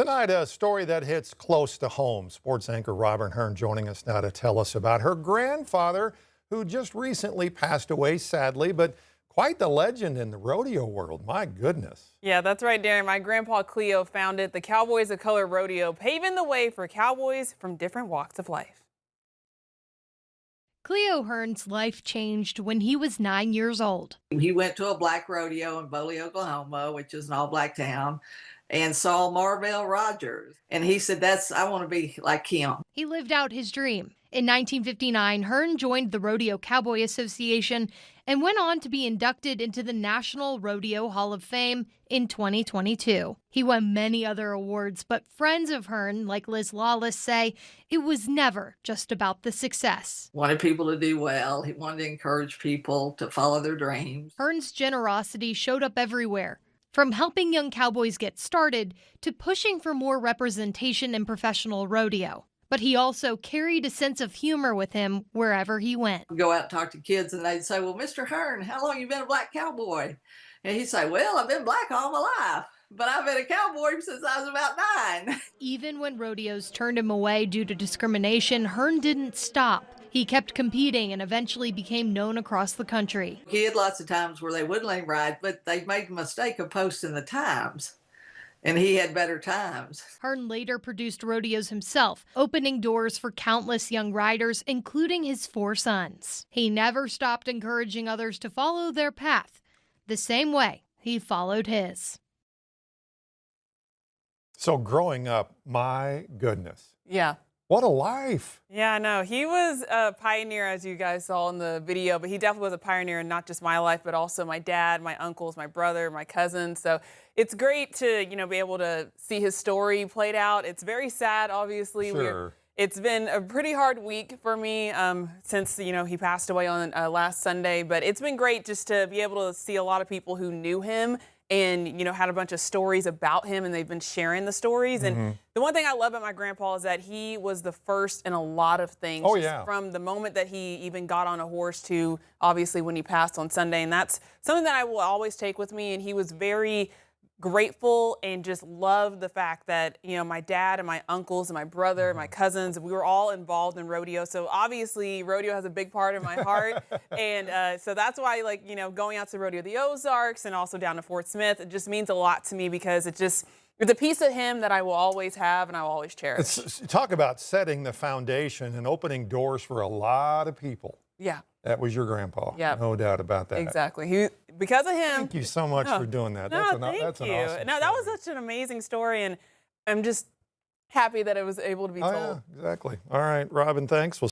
Tonight, a story that hits close to home. Sports anchor Robyn Hearn joining us now to tell us about her grandfather, who just recently passed away, sadly, but quite the legend in the rodeo world. My goodness. Yeah, that's right, Darren. My grandpa Cleo founded the Cowboys of Color Rodeo, paving the way for cowboys from different walks of life. Cleo Hearn's life changed when he was 9 years old. He went to a black rodeo in Boley, Oklahoma, which is an all-black town, and saw Marvell Rogers. And he said, I want to be like him. He lived out his dream. In 1959, Hearn joined the Rodeo Cowboy Association and went on to be inducted into the National Rodeo Hall of Fame in 2022. He won many other awards, but friends of Hearn, like Liz Lawless, say it was never just about the success. Wanted people to do well. He wanted to encourage people to follow their dreams. Hearn's generosity showed up everywhere, from helping young cowboys get started to pushing for more representation in professional rodeo. But he also carried a sense of humor with him wherever he went. I'd go out and talk to kids, and they'd say, well, Mr. Hearn, how long you been a black cowboy? And he'd say, well, I've been black all my life, but I've been a cowboy since I was about 9. Even when rodeos turned him away due to discrimination, Hearn didn't stop. He kept competing and eventually became known across the country. He had lots of times where they wouldn't let him ride, but they made the mistake of posting the times, and he had better times. Hearn later produced rodeos himself, opening doors for countless young riders, including his 4 sons. He never stopped encouraging others to follow their path, the same way he followed his. So growing up, my goodness. Yeah. What a life. Yeah, no, he was a pioneer, as you guys saw in the video, but he definitely was a pioneer in not just my life, but also my dad, my uncles, my brother, my cousins. So it's great to, be able to see his story played out. It's very sad, obviously. Sure. It's been a pretty hard week for me since, he passed away on last Sunday, but it's been great just to be able to see a lot of people who knew him and, had a bunch of stories about him, and they've been sharing the stories. And the one thing I love about my grandpa is that he was the first in a lot of things. Oh, yeah. From the moment that he even got on a horse to, obviously, when he passed on Sunday. And that's something that I will always take with me. And he was very grateful and just loved the fact that, my dad and my uncles and my brother and my cousins, we were all involved in rodeo. So obviously rodeo has a big part in my heart. And so that's why, going out to rodeo the Ozarks and also down to Fort Smith, it just means a lot to me because it's a piece of him that I will always have and I will always cherish. Talk about setting the foundation and opening doors for a lot of people. Yeah. That was your grandpa. Yeah. No doubt about that. Exactly. Because of him. Thank you so much for doing that. No, That's an awesome No, that was such an amazing story, and I'm just happy that it was able to be told. Yeah, exactly. All right, Robyn, thanks. We'll